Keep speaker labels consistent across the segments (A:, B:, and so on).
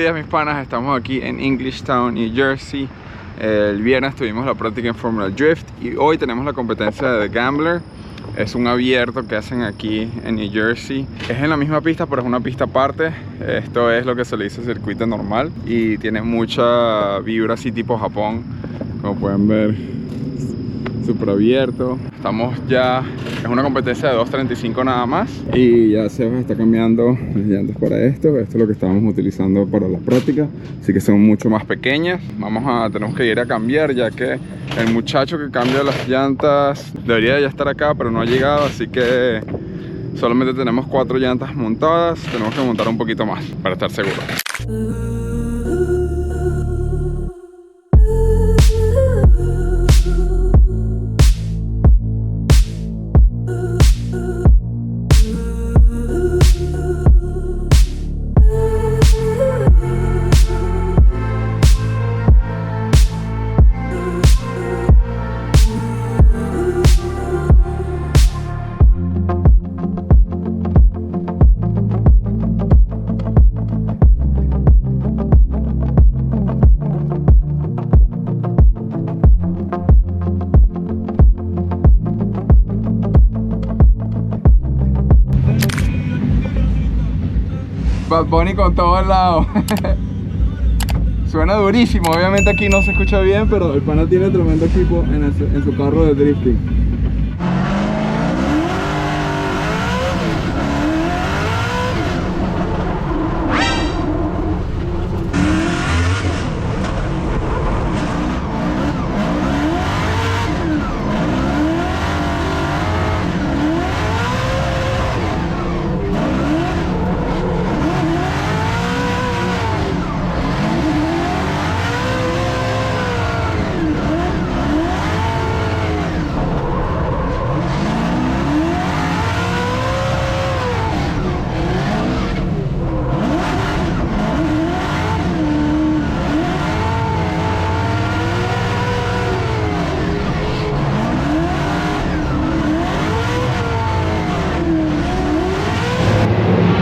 A: días, mis panas. Estamos aquí en Englishtown, New Jersey. El viernes tuvimos la práctica en Formula Drift y hoy tenemos la competencia de The Gambler. Es un abierto que hacen aquí en New Jersey. Es en la misma pista, pero es una pista aparte. Esto es lo que se le dice circuito normal y tiene mucha vibra así tipo Japón. Como pueden ver, súper abierto. Estamos ya, es una competencia de 2.35 nada más. Y ya Sebas está cambiando las llantas para esto. Esto es lo que estábamos utilizando para la práctica. Así que son mucho más pequeñas. Tenemos que ir a cambiar, ya que el muchacho que cambia las llantas debería ya estar acá, pero no ha llegado. Así que solamente tenemos 4 llantas montadas. Tenemos que montar un poquito más para estar seguros. Bad Bunny con todo al lado. Suena durísimo, obviamente aquí no se escucha bien, pero el pana tiene tremendo equipo en su carro de drifting.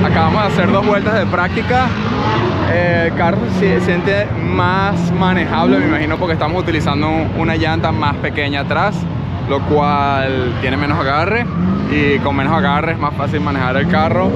A: Acabamos de hacer 2 vueltas de práctica. El carro se siente más manejable, me imagino, porque estamos utilizando una llanta más pequeña atrás, lo cual tiene menos agarre, y con menos agarre es más fácil manejar el carro.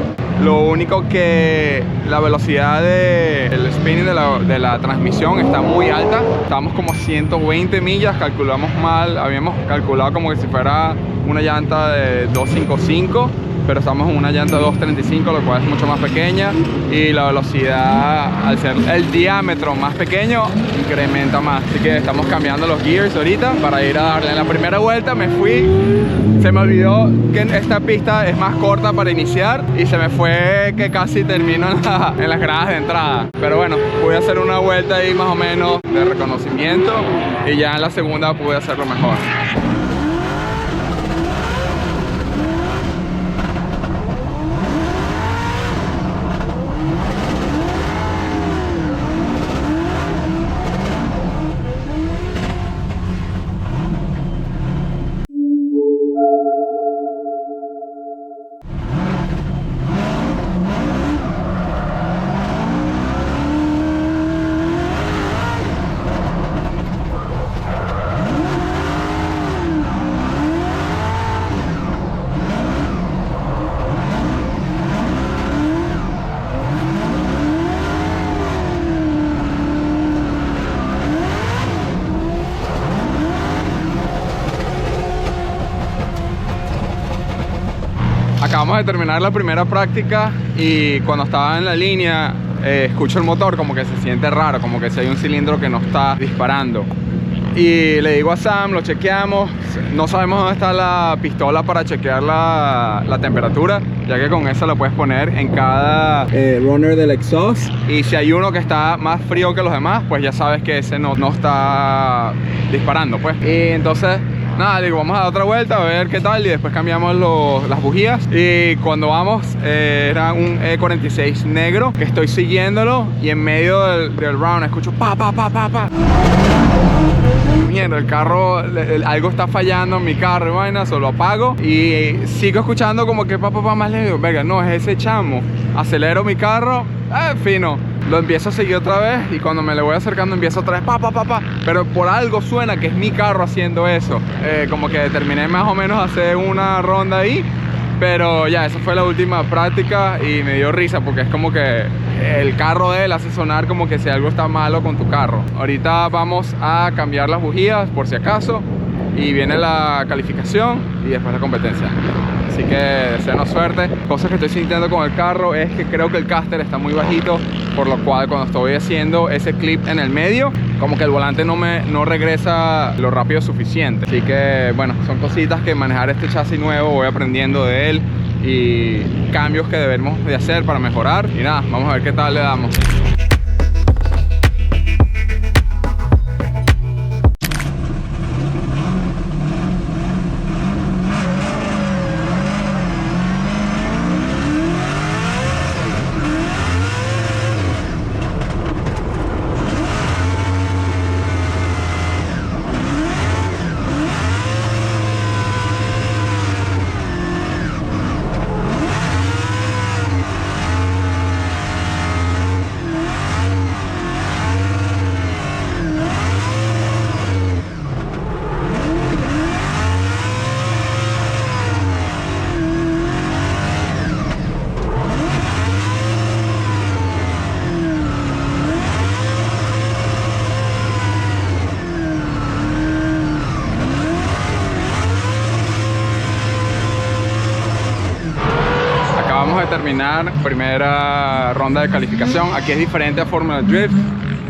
A: Lo único que la velocidad del spinning de la transmisión está muy alta. Estamos como 120 millas, calculamos mal, habíamos calculado como que si fuera una llanta de 255, pero estamos en una llanta de 235, lo cual es mucho más pequeña, y la velocidad, al ser el diámetro más pequeño, incrementa más. Así que estamos cambiando los gears ahorita para ir a darle. En la primera vuelta me fui, se me olvidó que esta pista es más corta para iniciar y se me fue que casi termino en las gradas de entrada. Pero bueno, pude hacer una vuelta ahí más o menos de reconocimiento y ya en la segunda pude hacerlo mejor. Acabamos de terminar la primera práctica y cuando estaba en la línea escucho el motor como que se siente raro, como que si hay un cilindro que no está disparando. Y le digo a Sam, lo chequeamos, no sabemos dónde está la pistola para chequear la temperatura, ya que con esa la puedes poner en cada runner del exhaust, y si hay uno que está más frío que los demás, pues ya sabes que ese no está disparando, pues. Y entonces nada, digo, vamos a dar otra vuelta a ver qué tal, y después cambiamos las bujías. Y cuando vamos, era un E46 negro que estoy siguiéndolo, y en medio del round escucho pa. Mierda, el carro, algo está fallando en mi carro y vaina, solo apago y sigo escuchando como que pa más lejos. Venga, no, es ese chamo. Acelero mi carro, fino. lo empiezo a seguir otra vez y cuando me le voy acercando empiezo otra vez, pa. Pero por algo suena que es mi carro haciendo eso. Como que terminé más o menos a hacer una ronda ahí. Pero ya, esa fue la última práctica y me dio risa porque es como que el carro de él hace sonar como que si algo está malo con tu carro. Ahorita vamos a cambiar las bujías por si acaso y viene la calificación y después la competencia. Así que deseenos suerte. Cosas que estoy sintiendo con el carro es que creo que el caster está muy bajito, por lo cual cuando estoy haciendo ese clip en el medio, como que el volante no regresa lo rápido suficiente. Así que bueno, son cositas que manejar este chasis nuevo voy aprendiendo de él y cambios que debemos de hacer para mejorar. Y nada, vamos a ver qué tal le damos. Acabamos de terminar primera ronda de calificación. Aquí es diferente a Fórmula Drift.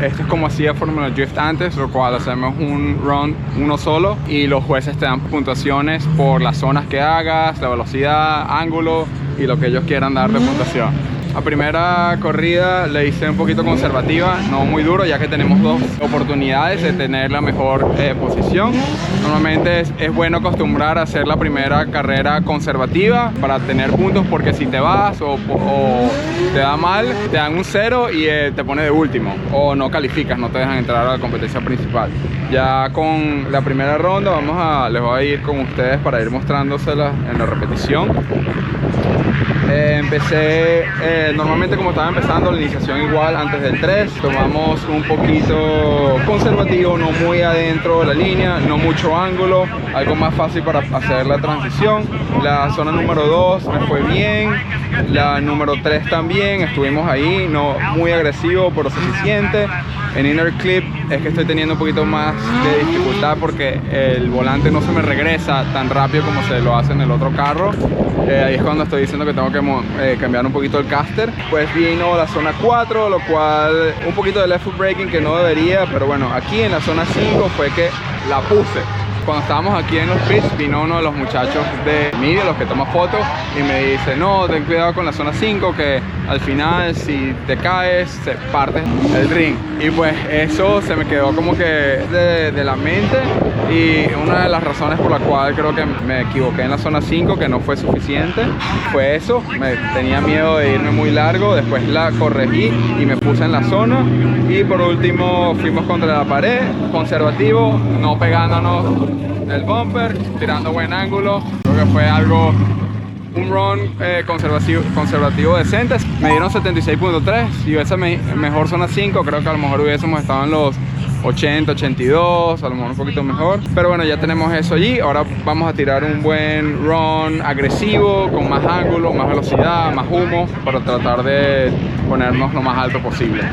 A: Esto es como hacía Fórmula Drift antes, lo cual hacemos un run uno solo y los jueces te dan puntuaciones por las zonas que hagas, la velocidad, ángulo y lo que ellos quieran dar de puntuación. La primera corrida le hice un poquito conservativa, no muy duro, ya que tenemos dos oportunidades de tener la mejor posición. Normalmente es bueno acostumbrar a hacer la primera carrera conservativa para tener puntos, porque si te vas o te da mal, te dan un 0 y te pone de último o no calificas, no te dejan entrar a la competencia principal. Ya con la primera ronda les voy a ir con ustedes para ir mostrándoselas en la repetición. Empecé normalmente como estaba empezando la iniciación igual antes del 3, tomamos un poquito conservativo, no muy adentro de la línea, no mucho ángulo, algo más fácil para hacer la transición. La zona número 2 me fue bien, la número 3 también, estuvimos ahí, no muy agresivo pero suficiente. En inner clip es que estoy teniendo un poquito más de dificultad porque el volante no se me regresa tan rápido como se lo hace en el otro carro. Ahí es cuando estoy diciendo que tengo que cambiar un poquito el caster. Pues vino la zona 4, lo cual un poquito de left foot braking que no debería, pero bueno, aquí en la zona 5 fue que la puse. Cuando estábamos aquí en los pits, vino uno de los muchachos de media, los que toma fotos, y me dice: no, ten cuidado con la zona 5, que al final si te caes, se parte el ring. Y pues eso se me quedó como que de la mente, y una de las razones por la cual creo que me equivoqué en la zona 5, que no fue suficiente, fue eso. Tenía miedo de irme muy largo, después la corregí y me puse en la zona, y por último fuimos contra la pared, conservativo, no pegándonos el bumper, tirando buen ángulo. Creo que fue un run conservativo decente. Me dieron 76.3. Si hubiese mejor zona 5, creo que a lo mejor hubiésemos estado en los 80, 82, a lo mejor un poquito mejor. Pero bueno, ya tenemos eso allí. Ahora vamos a tirar un buen run agresivo, con más ángulo, más velocidad, más humo, para tratar de ponernos lo más alto posible.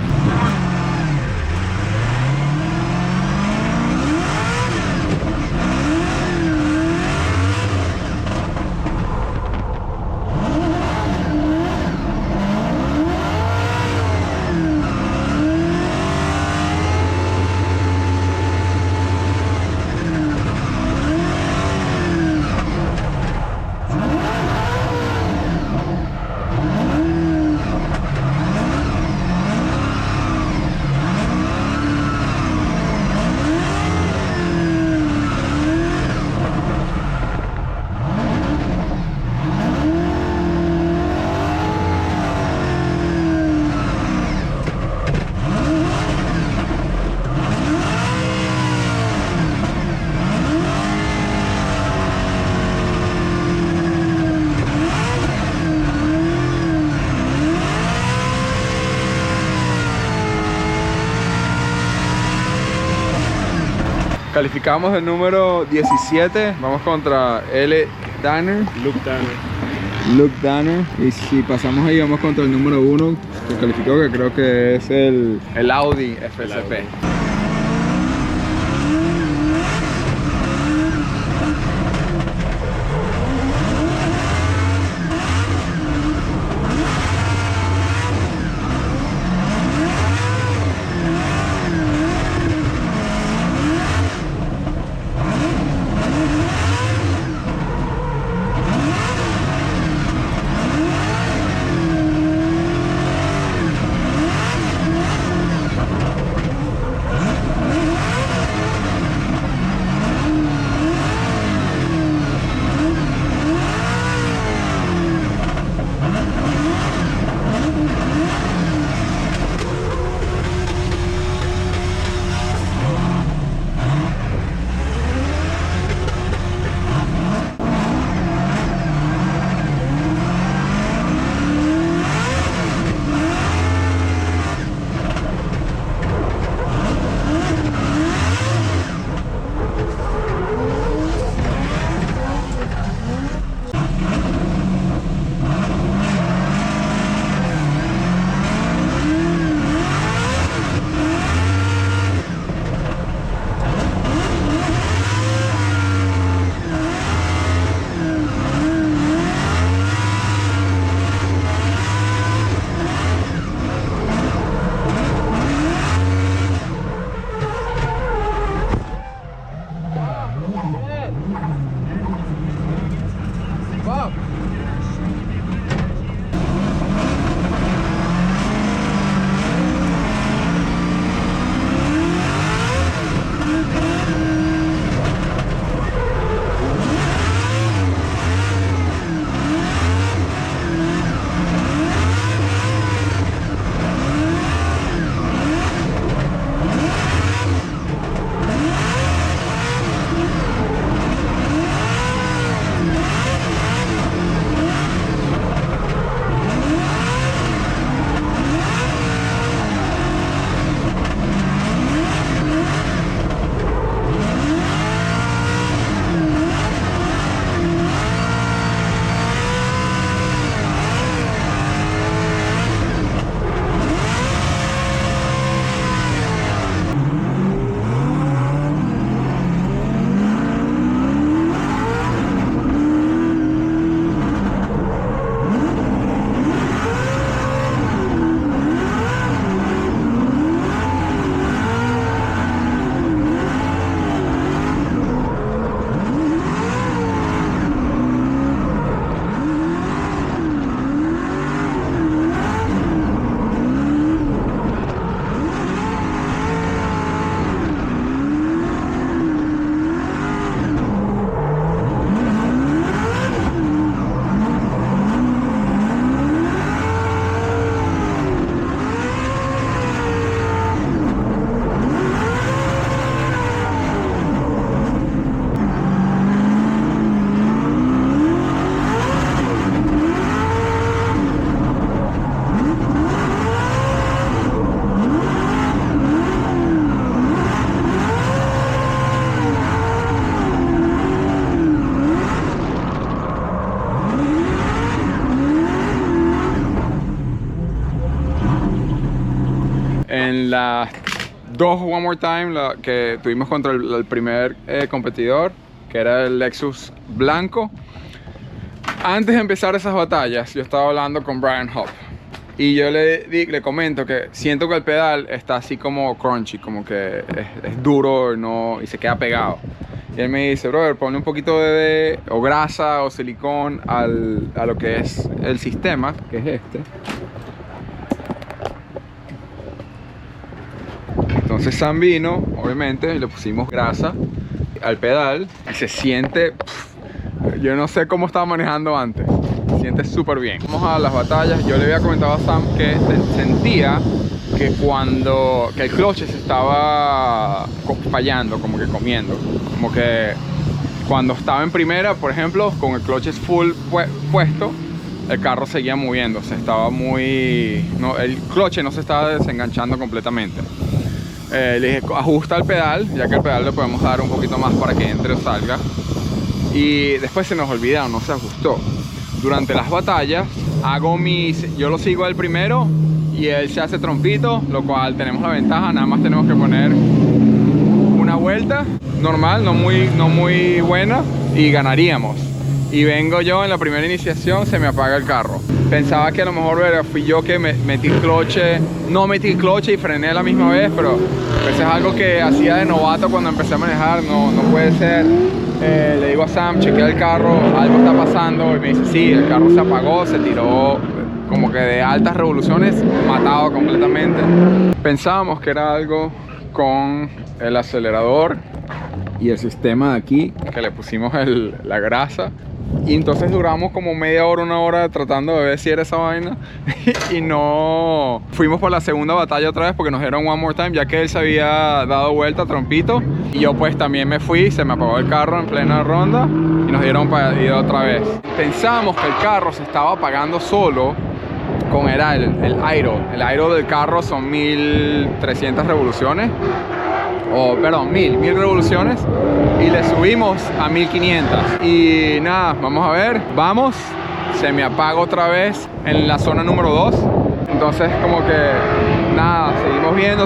A: Calificamos el número 17. Vamos contra Luke Danner. Y si pasamos ahí, vamos contra el número 1, que calificó, que creo que es el Audi FSP. En las dos One More Time que tuvimos contra el primer competidor, que era el Lexus blanco, antes de empezar esas batallas, yo estaba hablando con Brian Hopp y yo le comento que siento que el pedal está así como crunchy, como que es duro y se queda pegado. Y él me dice, brother, ponle un poquito de o grasa o silicón a lo que es el sistema, que es este. Entonces Sam vino, obviamente, y le pusimos grasa al pedal y se siente, yo no sé cómo estaba manejando antes, se siente súper bien. Vamos a las batallas. Yo le había comentado a Sam que sentía que el clutch se estaba fallando, como que comiendo, como que cuando estaba en primera, por ejemplo, con el clutch full puesto, el carro seguía moviéndose, estaba el clutch no se estaba desenganchando completamente. Le dije, ajusta el pedal, ya que el pedal le podemos dar un poquito más para que entre o salga. Y después se nos olvidaron, no se ajustó. Durante las batallas, yo lo sigo al primero y él se hace trompito, lo cual tenemos la ventaja, nada más tenemos que poner una vuelta normal, no muy buena, y ganaríamos. Y vengo yo en la primera iniciación, se me apaga el carro. Pensaba que a lo mejor fui yo que metí cloche, no metí cloche y frené a la misma vez, pero eso es algo que hacía de novato cuando empecé a manejar, no puede ser. Le digo a Sam, chequea el carro, algo está pasando, y me dice, sí, el carro se apagó, se tiró como que de altas revoluciones, matado completamente. Pensábamos que era algo con el acelerador y el sistema de aquí, que le pusimos la grasa. Y entonces duramos como media hora, una hora tratando de ver si era esa vaina. Y no... Fuimos por la segunda batalla otra vez porque nos dieron one more time, ya que él se había dado vuelta a trompito. Y yo pues también me fui, se me apagó el carro en plena ronda y nos dieron para ir otra vez. Pensamos que el carro se estaba apagando solo con el idle. El idle del carro son 1300 revoluciones. Perdón, 1000 revoluciones, y le subimos a 1500. Y nada, vamos a ver, se me apaga otra vez en la zona número 2. Entonces como que nada,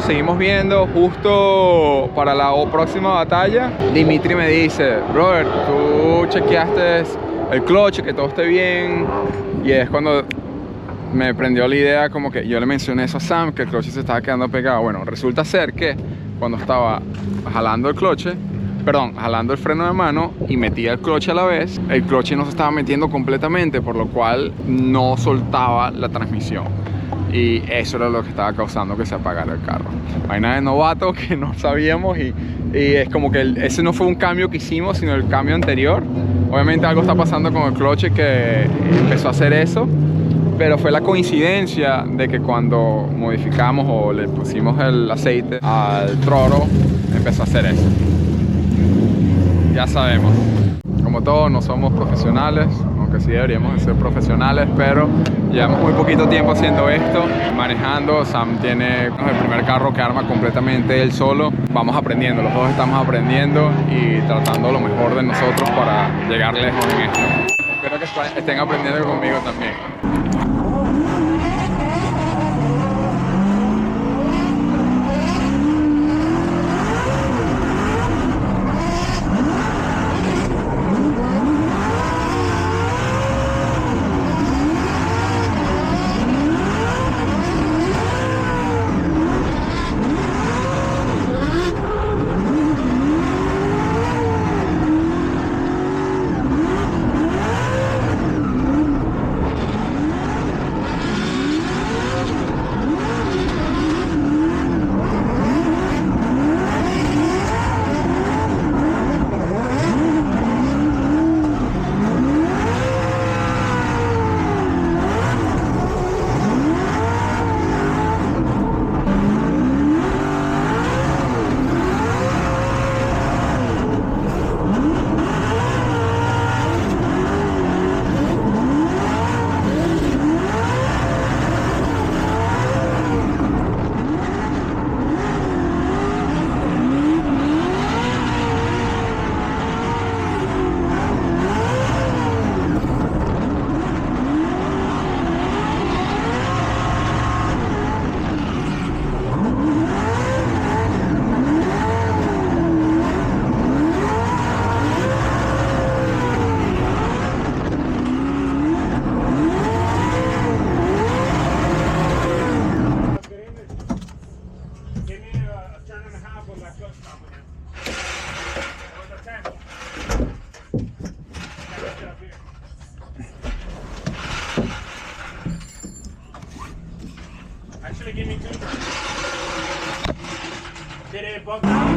A: seguimos viendo. Justo para la próxima batalla, Dimitri me dice, brother, tú chequeaste el clutch, que todo esté bien. Y es cuando me prendió la idea, como que yo le mencioné eso a Sam, que el clutch se estaba quedando pegado. Bueno, resulta ser que cuando estaba jalando el freno de mano y metía el clutch a la vez, el clutch no se estaba metiendo completamente, por lo cual no soltaba la transmisión. Y eso era lo que estaba causando que se apagara el carro. Vaina de novato que no sabíamos, y es como que ese no fue un cambio que hicimos, sino el cambio anterior. Obviamente algo está pasando con el clutch que empezó a hacer eso. Pero fue la coincidencia de que cuando modificamos o le pusimos el aceite al troro, empezó a hacer eso. Ya sabemos, como todos, no somos profesionales, aunque sí deberíamos de ser profesionales, pero llevamos muy poquito tiempo haciendo esto, manejando. Sam tiene el primer carro que arma completamente él solo. Vamos aprendiendo, los dos estamos aprendiendo y tratando lo mejor de nosotros para llegar lejos en esto. Espero que estén aprendiendo conmigo también.
B: Actually, give me 2 turns. Did it bug out?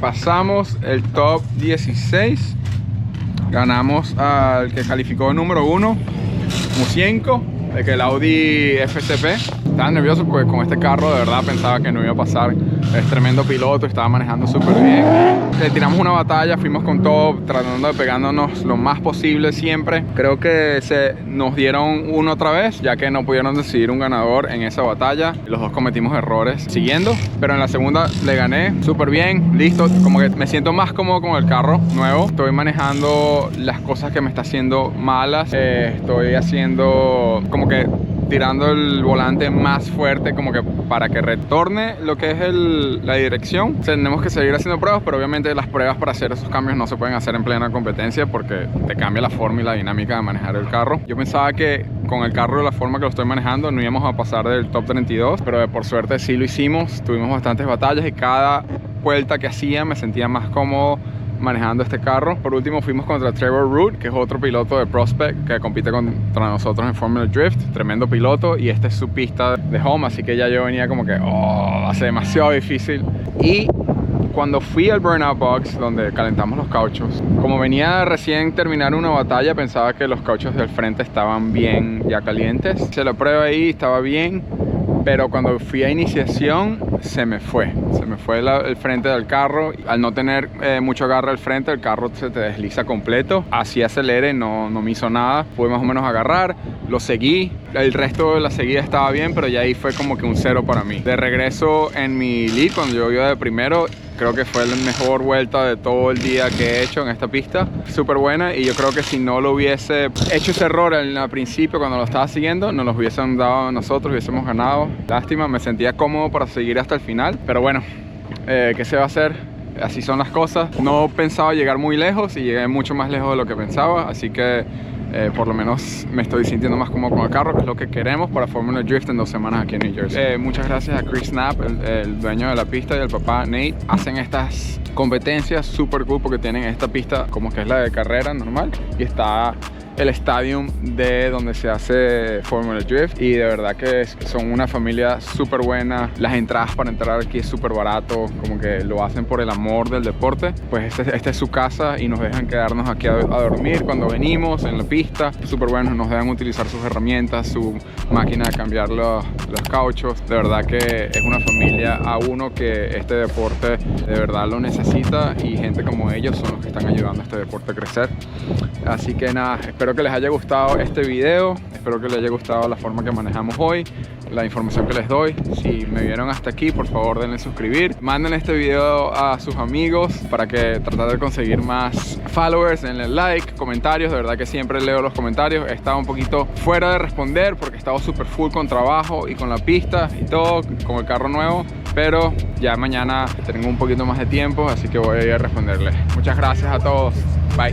A: pasamos el top 16. Ganamos al que calificó número 1, Musienko, de que el Audi FCP. Estaba nervioso porque con este carro de verdad pensaba que no iba a pasar. Es tremendo piloto, estaba manejando súper bien. Le tiramos una batalla, fuimos con todo, tratando de pegándonos lo más posible siempre. Creo que nos dieron uno otra vez, ya que no pudieron decidir un ganador en esa batalla. Los dos cometimos errores siguiendo, pero en la segunda le gané súper bien, listo. Como que me siento más cómodo con el carro nuevo. Estoy manejando las cosas que me está haciendo malas. Estoy haciendo como que tirando el volante más fuerte, como que para que retorne lo que es la dirección. Tenemos que seguir haciendo pruebas, pero obviamente las pruebas para hacer esos cambios no se pueden hacer en plena competencia porque te cambia la forma y la dinámica de manejar el carro. Yo pensaba que con el carro de la forma que lo estoy manejando no íbamos a pasar del top 32, pero por suerte sí lo hicimos. Tuvimos bastantes batallas y cada vuelta que hacía me sentía más cómodo manejando este carro. Por último fuimos contra Trevor Root, que es otro piloto de Prospect que compite contra nosotros en Formula Drift. Tremendo piloto, y esta es su pista de home, así que ya yo venía como que va a ser demasiado difícil. Y cuando fui al Burnout Box, donde calentamos los cauchos, como venía recién terminar una batalla, pensaba que los cauchos del frente estaban bien ya calientes. Se lo pruebo ahí, estaba bien, pero cuando fui a iniciación se me fue el frente del carro. Al no tener mucho agarre al frente, el carro se te desliza completo. Así acelere, no me hizo nada. Pude más o menos agarrar, lo seguí. El resto de la seguida estaba bien, pero ya ahí fue como que un 0 para mí. De regreso en mi lead, cuando yo iba de primero, creo que fue la mejor vuelta de todo el día que he hecho en esta pista. Súper buena, y yo creo que si no lo hubiese hecho ese error al principio cuando lo estaba siguiendo, nos los hubiesen dado a nosotros, hubiésemos ganado. Lástima, me sentía cómodo para seguir hasta el final, pero bueno, ¿qué se va a hacer? Así son las cosas. No pensaba llegar muy lejos y llegué mucho más lejos de lo que pensaba, así que por lo menos me estoy sintiendo más cómodo con el carro, que es lo que queremos para Formula Drift en 2 semanas aquí en New Jersey. Muchas gracias a Chris Knapp, el dueño de la pista, y al papá Nate. Hacen estas competencias súper cool porque tienen esta pista como que es la de carrera normal, y está el stadium de donde se hace Formula Drift, y de verdad que son una familia súper buena. Las entradas para entrar aquí es súper barato, como que lo hacen por el amor del deporte. Pues esta es su casa y nos dejan quedarnos aquí a dormir cuando venimos en la pista. Súper bueno, nos dejan utilizar sus herramientas, su máquina de cambiar los cauchos. De verdad que es una familia a uno que este deporte de verdad lo necesita, y gente como ellos son los que están ayudando a este deporte a crecer. Así que nada, espero que les haya gustado este video, espero que les haya gustado la forma que manejamos hoy, la información que les doy. Si me vieron hasta aquí, por favor denle suscribir, manden este video a sus amigos para que tratar de conseguir más followers, denle like, comentarios. De verdad que siempre leo los comentarios. He estado un poquito fuera de responder porque he estado súper full con trabajo y con la pista y todo, con el carro nuevo, pero ya mañana tengo un poquito más de tiempo, así que voy a ir a responderles. Muchas gracias a todos, bye.